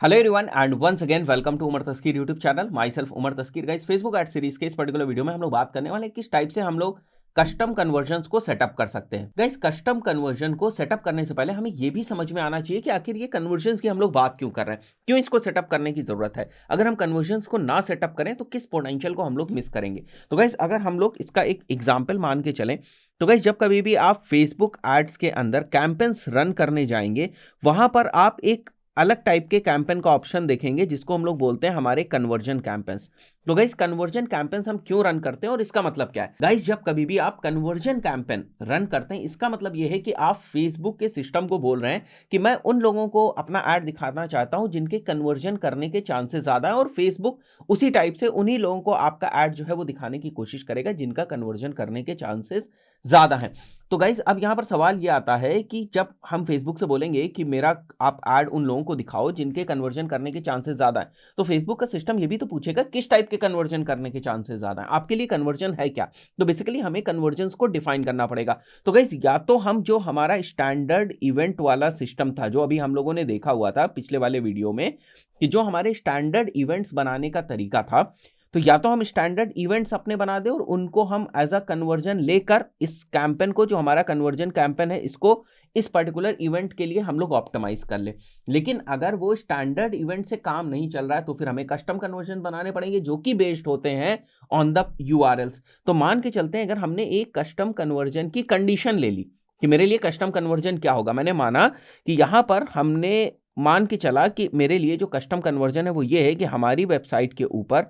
Hello everyone and once again welcome to Umar Taskeer YouTube channel. Myself Umar Taskeer. Guys, Facebook ad series के इस particular video में हम लोग बात करने वाले हैं किस टाइप से हम लोग कस्टम कन्वर्जन्स को सेटअप कर सकते हैं। गाइस, कस्टम कन्वर्जन को सेटअप करने से पहले हमें यह भी समझ में आना चाहिए कि आखिर ये कन्वर्जन्स की हम लोग बात क्यों कर रहे हैं, क्यों इसको सेटअप करने की जरूरत है। अगर हम कन्वर्जन्स को ना सेटअप करें तो किस पोटेंशियल को हम लोग मिस करेंगे। तो गाइस, अगर हम लोग इसका एक एग्जाम्पल मान के चलें तो गाइस, जब कभी भी आप फेसबुक एड्स के अंदर कैंपेन्स रन करने जाएंगे, वहां पर आप एक अलग टाइप के कैंपेन का ऑप्शन देखेंगे जिसको हम लोग बोलते हैं हमारे कन्वर्जन कैंपेन्स। तो गाइस, कन्वर्जन कैंपेन्स हम क्यों रन करते हैं और इसका मतलब क्या है। गाइस, जब कभी भी आप कन्वर्जन कैंपेन रन करते हैं, इसका मतलब यह है कि आप फेसबुक के सिस्टम को बोल रहे हैं कि मैं उन लोगों को अपना ऐड दिखाना चाहता हूं जिनके कन्वर्जन करने के चांसेस ज्यादा है, और फेसबुक उसी टाइप से उन्हीं लोगों को आपका ऐड जो है वो दिखाने की कोशिश करेगा जिनका कन्वर्जन करने के चांसेस ज्यादा है। तो गाइज, अब यहां पर सवाल यह आता है कि जब हम फेसबुक से बोलेंगे कि मेरा आप ऐड उन लोगों को दिखाओ जिनके कन्वर्जन करने के चांसेस ज्यादा है, तो फेसबुक का सिस्टम ये भी तो पूछेगा किस टाइप के कन्वर्जन करने के चांसेस ज्यादा है, आपके लिए कन्वर्जन है क्या। तो बेसिकली हमें कन्वर्जन को डिफाइन करना पड़ेगा। तो गाइज, या तो हम जो हमारा स्टैंडर्ड इवेंट वाला सिस्टम था, जो अभी हम लोगों ने देखा हुआ था पिछले वाले वीडियो में, कि जो हमारे स्टैंडर्ड इवेंट्स बनाने का तरीका था, तो या तो हम स्टैंडर्ड इवेंट्स अपने बना दे और उनको हम एज अ कन्वर्जन लेकर इस कैंपेन को, जो हमारा कन्वर्जन कैंपेन है, इसको इस पर्टिकुलर इवेंट के लिए हम लोग ऑप्टिमाइज कर ले। लेकिन अगर वो स्टैंडर्ड इवेंट से काम नहीं चल रहा है तो फिर हमें कस्टम कन्वर्जन बनाने पड़ेंगे जो कि बेस्ड होते हैं ऑन द यूआरएल्स। तो मान के चलते हैं, अगर हमने एक कस्टम कन्वर्जन की कंडीशन ले ली कि मेरे लिए कस्टम कन्वर्जन क्या होगा, मैंने माना कि यहां पर हमने मान के चला कि मेरे लिए जो कस्टम कन्वर्जन है वो ये है कि हमारी वेबसाइट के ऊपर,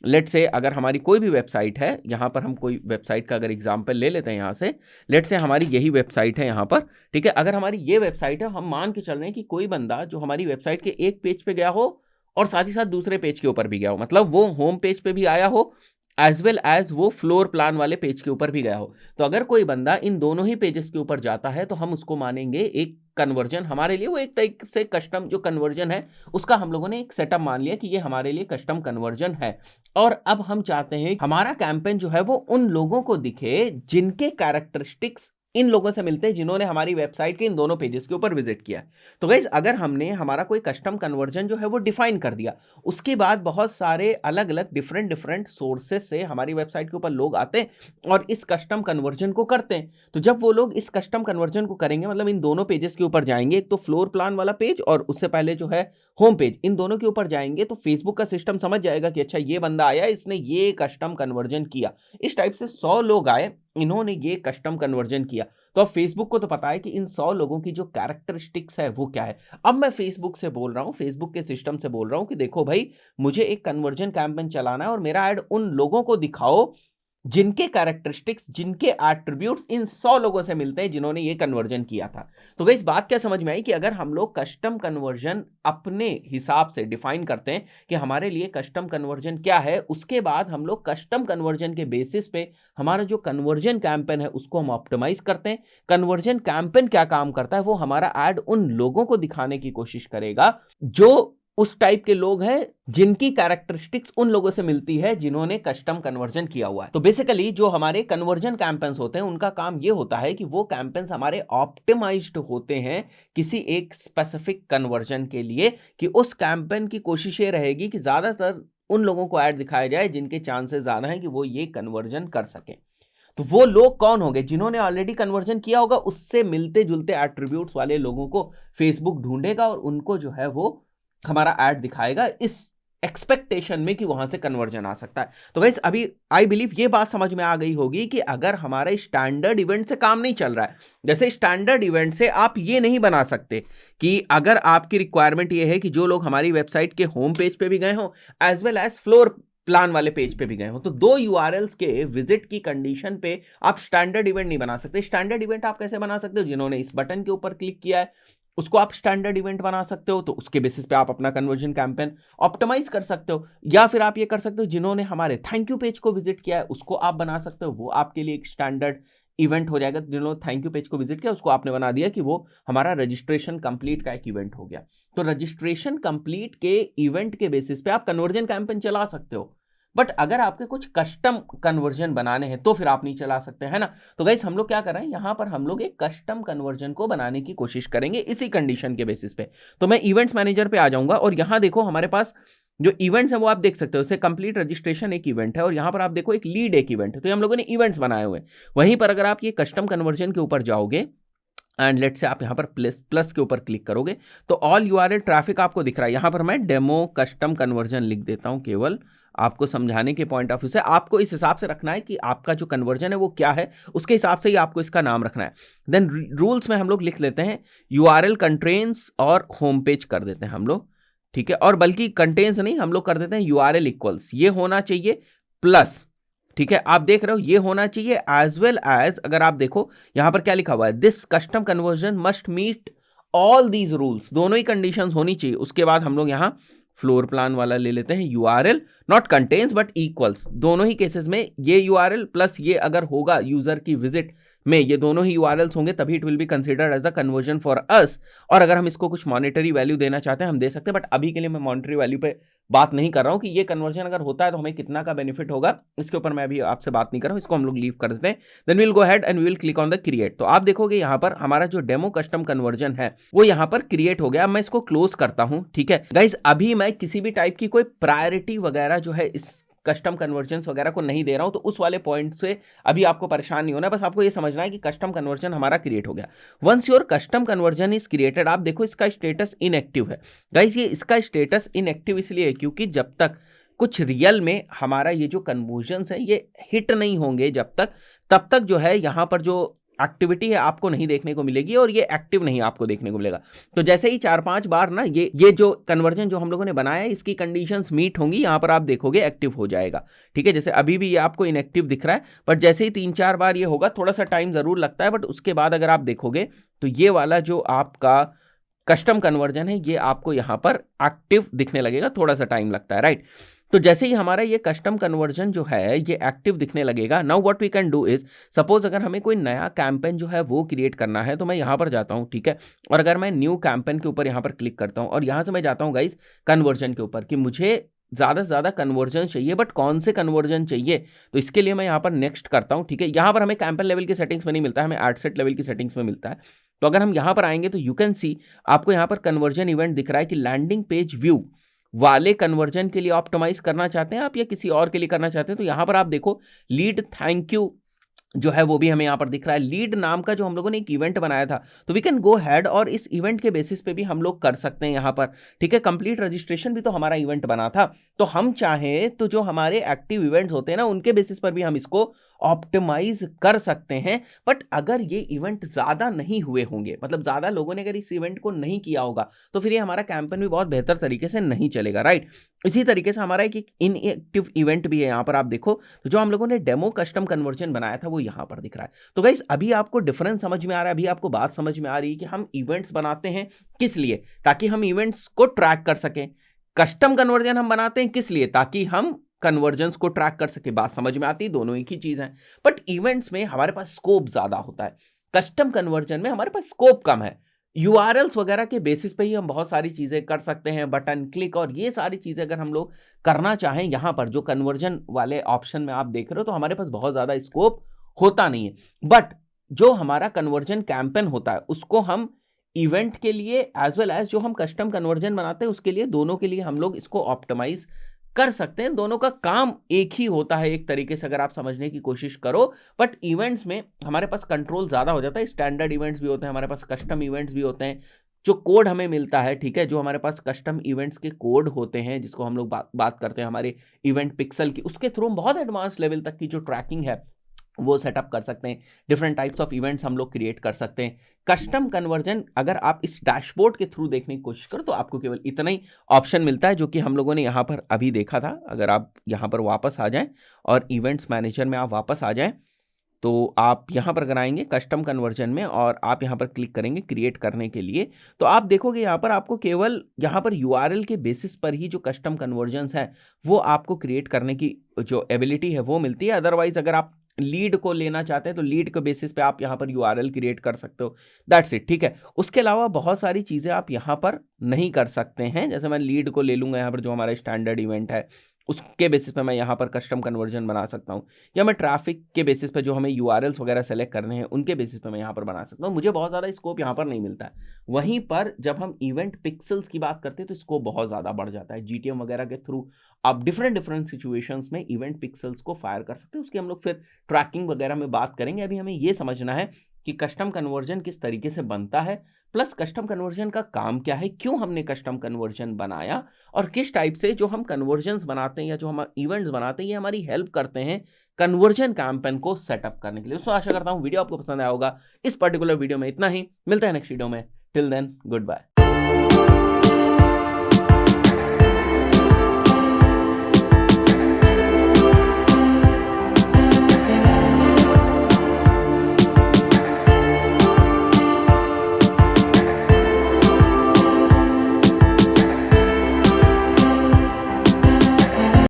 लेट से अगर हमारी कोई भी वेबसाइट है, यहां पर हम कोई वेबसाइट का अगर एग्जांपल ले लेते हैं, यहां से लेट से हमारी यही वेबसाइट है यहां पर, ठीक है। अगर हमारी ये वेबसाइट है, हम मान के चल रहे हैं कि कोई बंदा जो हमारी वेबसाइट के एक पेज पे गया हो और साथ ही साथ दूसरे पेज के ऊपर भी गया हो, मतलब वो होम पेज पे भी आया हो एज वेल एज वो फ्लोर प्लान वाले पेज के ऊपर भी गया हो। तो अगर कोई बंदा इन दोनों ही पेजेस के ऊपर जाता है तो हम उसको मानेंगे एक कन्वर्जन। हमारे लिए वो एक तरीके से कस्टम जो कन्वर्जन है उसका हम लोगों ने एक सेटअप मान लिया कि ये हमारे लिए कस्टम कन्वर्जन है। और अब हम चाहते हैं हमारा कैंपेन जो है वो उन लोगों को दिखे जिनके कैरेक्टरिस्टिक्स इन लोगों से मिलते हैं जिन्होंने हमारी वेबसाइट के इन दोनों पेजेस के ऊपर विजिट किया। तो गाइज, अगर हमने हमारा कोई कस्टम कन्वर्जन जो है वो डिफाइन कर दिया, उसके बाद बहुत सारे अलग अलग डिफरेंट डिफरेंट सोर्सेस से हमारी वेबसाइट के ऊपर लोग आते हैं और इस कस्टम कन्वर्जन को करते हैं। तो जब वो लोग इस कस्टम कन्वर्जन को करेंगे, मतलब इन दोनों पेजेस के ऊपर जाएंगे, एक तो फ्लोर प्लान वाला पेज और उससे पहले जो है होम पेज, इन दोनों के ऊपर जाएंगे, तो फेसबुक का सिस्टम समझ जाएगा कि अच्छा ये बंदा आया, इसने ये कस्टम कन्वर्जन किया। इस टाइप से 100 लोग आए, इन्होंने ये कस्टम कन्वर्जन किया। तो अब फेसबुक को तो पता है कि इन 100 लोगों की जो कैरेक्टरिस्टिक्स है वो क्या है। अब मैं फेसबुक से बोल रहा हूं, फेसबुक के सिस्टम से बोल रहा हूं कि देखो भाई, मुझे एक कन्वर्जन कैंपेन चलाना है और मेरा ऐड उन लोगों को दिखाओ जिनके कैरेक्टरिस्टिक्स, जिनके एट्रीब्यूट्स इन 100 लोगों से मिलते हैं जिन्होंने ये कन्वर्जन किया था। तो गाइस, बात क्या समझ में आई कि अगर हम लोग कस्टम कन्वर्जन अपने हिसाब से डिफाइन करते हैं कि हमारे लिए कस्टम कन्वर्जन क्या है, उसके बाद हम लोग कस्टम कन्वर्जन के बेसिस पे हमारा जो कन्वर्जन कैंपेन है उसको हम ऑप्टिमाइज करते हैं। कन्वर्जन कैंपेन क्या काम करता है, वो हमारा ऐड उन लोगों को दिखाने की कोशिश करेगा जो उस टाइप के लोग हैं जिनकी कैरेक्टरिस्टिक्स उन लोगों से मिलती है जिन्होंने कस्टम कन्वर्जन किया हुआ है। तो बेसिकली जो हमारे कन्वर्जन कैंपेन्स होते हैं उनका काम ये होता है कि वो कैंपेन्स हमारे ऑप्टिमाइज्ड होते हैं किसी एक स्पेसिफिक कन्वर्जन के लिए, कि उस कैंपेन की कोशिश ये रहेगी कि ज्यादातर उन लोगों को ऐड दिखाया जाए जिनके चांसेस ज्यादा हैं कि वो ये कन्वर्जन कर सके। तो वो लोग कौन होंगे, जिन्होंने ऑलरेडी कन्वर्जन किया होगा, उससे मिलते जुलते एट्रीब्यूट्स वाले लोगों को फेसबुक ढूंढेगा और उनको जो है वो हमारा ऐड दिखाएगा इस एक्सपेक्टेशन में कि वहां से कन्वर्जन आ सकता है। तो गाइस, अभी आई बिलीव ये बात समझ में आ गई होगी कि अगर हमारा स्टैंडर्ड इवेंट से काम नहीं चल रहा है, जैसे स्टैंडर्ड इवेंट से आप ये नहीं बना सकते कि अगर आपकी रिक्वायरमेंट ये है कि जो लोग हमारी वेबसाइट के होम पेज पे भी गए हों as well as floor plan वाले पेज पे भी गए हो, तो दो यूआरएल्स के विजिट की कंडीशन पे आप स्टैंडर्ड इवेंट नहीं बना सकते। स्टैंडर्ड इवेंट आप कैसे बना सकते हो, जिन्होंने इस बटन के ऊपर क्लिक किया है उसको आप स्टैंडर्ड इवेंट बना सकते हो, तो उसके बेसिस पे आप अपना कन्वर्जन कैंपेन ऑप्टिमाइज कर सकते हो। या फिर आप ये कर सकते हो, जिन्होंने हमारे थैंक यू पेज को विजिट किया है उसको आप बना सकते हो, वो आपके लिए एक स्टैंडर्ड इवेंट हो जाएगा। जिन्होंने थैंक यू पेज को विजिट किया उसको आपने बना दिया कि वो हमारा रजिस्ट्रेशन कंप्लीट का एक इवेंट हो गया। तो रजिस्ट्रेशन कंप्लीट के इवेंट के बेसिस पे आप कन्वर्जन कैंपेन चला सकते हो। बट अगर आपके कुछ कस्टम कन्वर्जन बनाने हैं तो फिर आप नहीं चला सकते, है ना। तो गाइस हम लोग क्या कर रहे हैं, यहां पर हम लोग एक कस्टम कन्वर्जन को बनाने की कोशिश करेंगे इसी कंडीशन के बेसिस पे। तो मैं इवेंट्स मैनेजर पे आ जाऊंगा और यहां देखो हमारे पास जो इवेंट्स है वो आप देख सकते हो, जैसे कंप्लीट रजिस्ट्रेशन एक इवेंट है और यहां पर आप देखो एक लीड एक इवेंट है, तो हम लोगों ने इवेंट्स बनाए हुए हैं। वहीं पर अगर आप ये कस्टम कन्वर्जन के ऊपर जाओगे एंड लेट से आप यहां पर प्लस प्लस के ऊपर क्लिक करोगे तो ऑल यूआरएल ट्रैफिक आपको दिख रहा है। यहां पर मैं डेमो कस्टम कन्वर्जन लिख देता हूं, केवल आपको समझाने के पॉइंट ऑफ व्यू से। आपको इस हिसाब से रखना है कि आपका जो कन्वर्जन है वो क्या है, उसके हिसाब से ही आपको इसका नाम रखना है। देन रूल्स में हम लोग लिख लेते हैं यूआरएल कंटेन्स और होम पेज कर देते हैं हम लोग, ठीक है। और बल्कि कंटेन्स नहीं, हम लोग कर देते हैं यूआरएल इक्वल्स, ये होना चाहिए प्लस, ठीक है। आप देख रहे हो ये होना चाहिए एज वेल एज, अगर आप देखो यहां पर क्या लिखा हुआ है, this custom conversion must meet all these rules, दोनों ही कंडीशंस होनी चाहिए। उसके बाद हम लोग यहां फ्लोर प्लान वाला ले लेते हैं, URL not contains but equals, दोनों ही केसेस में ये यूआरएल प्लस ये अगर होगा यूजर की विजिट में, ये दोनों ही यूआरएल्स होंगे तभी it will be considered as a conversion for us. और अगर हम इसको कुछ मॉनेटरी वैल्यू देना चाहते हैं हम दे सकते हैं, बट अभी के लिए मैं मॉनेटरी वैल्यू पे बात नहीं कर रहा हूं कि ये कन्वर्जन अगर होता है तो हमें कितना का बेनिफिट होगा, इसके ऊपर मैं अभी आपसे बात नहीं कर रहा हूं, इसको हम लोग लीव कर देते हैं। Then we will go ahead and we will click on the create. तो आप देखोगे यहां पर हमारा जो डेमो कस्टम कन्वर्जन है वो यहां पर क्रिएट हो गया। अब मैं इसको क्लोज करता हूं, ठीक है गाइज। अभी मैं किसी भी टाइप की कोई प्रायोरिटी वगैरह जो है इस कस्टम कन्वर्जन वगैरह को नहीं दे रहा हूं, तो उस वाले पॉइंट से अभी आपको परेशान नहीं होना, बस आपको ये समझना है कि कस्टम कन्वर्जन हमारा क्रिएट हो गया। Once your custom conversion is created, आप देखो इसका स्टेटस इनएक्टिव है गाइस। ये इसका स्टेटस इनएक्टिव इसलिए है क्योंकि जब तक कुछ रियल में हमारा ये जो कन्वर्जन्स है ये हिट नहीं होंगे जब तक, तब तक जो है यहां पर जो एक्टिविटी है आपको नहीं देखने को मिलेगी और ये एक्टिव नहीं आपको देखने को मिलेगा। तो जैसे ही 4-5 बार ना ये जो कन्वर्जन जो हम लोगों ने बनाया है इसकी कंडीशंस मीट होंगी, यहां पर आप देखोगे एक्टिव हो जाएगा, ठीक है। जैसे अभी भी ये आपको इनएक्टिव दिख रहा है, बट जैसे ही 3-4 बार ये होगा, थोड़ा सा टाइम जरूर लगता है, बट उसके बाद अगर आप देखोगे तो ये वाला जो आपका कस्टम कन्वर्जन है ये आपको यहां पर एक्टिव दिखने लगेगा, थोड़ा सा टाइम लगता है, राइट। तो जैसे ही हमारा ये कस्टम कन्वर्जन जो है ये एक्टिव दिखने लगेगा, now what we can do is, suppose अगर हमें कोई नया कैंपेन जो है वो क्रिएट करना है तो मैं यहां पर जाता हूं, ठीक है। और अगर मैं न्यू कैंपेन के ऊपर यहां पर क्लिक करता हूं और यहां से मैं जाता हूं गाइस कन्वर्जन के ऊपर कि मुझे ज्यादा से ज्यादा कन्वर्जन चाहिए, बट कौन से कन्वर्जन चाहिए, तो इसके लिए मैं यहां पर नेक्स्ट करता हूं, ठीक है। यहां पर हमें कैंपेन लेवल की सेटिंग्स में नहीं मिलता है, हमें एड सेट लेवल की सेटिंग्स में मिलता है। तो अगर हम यहां पर आएंगे तो यू कैन सी आपको यहां पर कन्वर्जन इवेंट दिख रहा है कि लैंडिंग पेज व्यू वाले कन्वर्जन के लिए ऑप्टिमाइज करना चाहते हैं आप या किसी और के लिए करना चाहते हैं। तो यहां पर आप देखो लीड थैंक यू जो है वो भी हमें यहां पर दिख रहा है, लीड नाम का जो हम लोगों ने एक इवेंट बनाया था, तो वी कैन गो हेड और इस इवेंट के बेसिस पे भी हम लोग कर सकते हैं यहां पर, ठीक है। कंप्लीट रजिस्ट्रेशन भी तो हमारा इवेंट बना था, तो हम चाहें तो जो हमारे एक्टिव इवेंट्स होते हैं ना उनके बेसिस पर भी हम इसको ऑप्टिमाइज कर सकते हैं। बट अगर ये इवेंट ज्यादा नहीं हुए होंगे, मतलब ज्यादा लोगों ने अगर इस इवेंट को नहीं किया होगा, तो फिर ये हमारा कैंपेन भी बहुत बेहतर तरीके से नहीं चलेगा, राइट। इसी तरीके से हमारा एक इनएक्टिव इवेंट भी है यहां पर आप देखो, तो जो हम लोगों ने डेमो कस्टम कन्वर्जन बनाया था वो यहां पर दिख रहा है। तो गाइस अभी आपको डिफरेंस समझ में आ रहा है, अभी आपको बात समझ में आ रही है कि हम इवेंट्स बनाते हैं किस लिए, ताकि हम इवेंट्स को ट्रैक कर सकें। कस्टम कन्वर्जन हम बनाते हैं किस लिए, ताकि हम कन्वर्जन्स को ट्रैक कर सके। बात समझ में आती है, दोनों एक ही चीज है। बट इवेंट्स में हमारे पास स्कोप ज्यादा होता है, कस्टम कन्वर्जन में हमारे पास स्कोप कम है। यूआरएल्स वगैरह के बेसिस पे ही हम बहुत सारी चीजें कर सकते हैं, बटन क्लिक और ये सारी चीजें अगर हम लोग करना चाहें यहां पर जो कन्वर्जन वाले ऑप्शन में आप देख रहे हो, तो हमारे पास बहुत ज्यादा स्कोप होता नहीं है। बट जो हमारा कन्वर्जन कैंपेन होता है उसको हम इवेंट के लिए एज वेल एज जो हम कस्टम कन्वर्जन बनाते हैं उसके लिए, दोनों के लिए हम लोग इसको ऑप्टिमाइज कर सकते हैं। दोनों का काम एक ही होता है एक तरीके से अगर आप समझने की कोशिश करो। बट इवेंट्स में हमारे पास कंट्रोल ज्यादा हो जाता है, स्टैंडर्ड इवेंट्स भी होते हैं हमारे पास, कस्टम इवेंट्स भी होते हैं, जो कोड हमें मिलता है, ठीक है। जो हमारे पास कस्टम इवेंट्स के कोड होते हैं जिसको हम लोग बात करते हैं हमारे इवेंट पिक्सल की, उसके थ्रू हम बहुत एडवांस लेवल तक की जो ट्रैकिंग है वो सेटअप कर सकते हैं। डिफरेंट टाइप्स ऑफ इवेंट्स हम लोग क्रिएट कर सकते हैं। कस्टम कन्वर्जन अगर आप इस डैशबोर्ड के थ्रू देखने की कोशिश करो तो आपको केवल इतना ही ऑप्शन मिलता है जो कि हम लोगों ने यहाँ पर अभी देखा था। अगर आप यहाँ पर वापस आ जाएं और इवेंट्स मैनेजर में आप वापस आ जाएं तो आप यहाँ पर अगर आएंगे कस्टम कन्वर्जन में और आप यहाँ पर क्लिक करेंगे क्रिएट करने के लिए, तो आप देखोगे यहाँ पर आपको केवल यहाँ पर यूआरएल के बेसिस पर ही जो कस्टम कन्वर्जन्स हैं वो आपको क्रिएट करने की जो एबिलिटी है वो मिलती है। अदरवाइज अगर आप लीड को लेना चाहते हैं तो लीड के बेसिस पे आप यहाँ पर यूआरएल क्रिएट कर सकते हो, दैट्स इट, ठीक है। उसके अलावा बहुत सारी चीजें आप यहाँ पर नहीं कर सकते हैं। जैसे मैं लीड को ले लूंगा यहाँ पर जो हमारा स्टैंडर्ड इवेंट है, उसके बेसिस पे मैं यहाँ पर कस्टम कन्वर्जन बना सकता हूँ, या मैं ट्रैफिक के बेसिस पे जो हमें यूआरएल्स वगैरह सेलेक्ट करने हैं उनके बेसिस पे मैं यहाँ पर बना सकता हूँ। मुझे बहुत ज़्यादा स्कोप यहाँ पर नहीं मिलता है। वहीं पर जब हम इवेंट पिक्सल्स की बात करते हैं तो स्कोप बहुत ज़्यादा बढ़ जाता है। जीटीएम वगैरह के थ्रू आप डिफरेंट डिफरेंट सिचुएशंस में इवेंट पिक्सल्स को फायर कर सकते हैं। उसकी हम लोग फिर ट्रैकिंग वगैरह में बात करेंगे। अभी हमें ये समझना है कि कस्टम कन्वर्जन किस तरीके से बनता है, प्लस कस्टम कन्वर्जन का काम क्या है, क्यों हमने कस्टम कन्वर्जन बनाया, और किस टाइप से जो हम कन्वर्जन्स बनाते हैं या जो हम इवेंट्स बनाते हैं ये हमारी हेल्प करते हैं कन्वर्जन कैंपेन को सेटअप करने के लिए। दोस्तों आशा करता हूं वीडियो आपको पसंद आया होगा। इस पर्टिकुलर वीडियो में इतना ही, मिलता है नेक्स्ट वीडियो में। Till then good bye.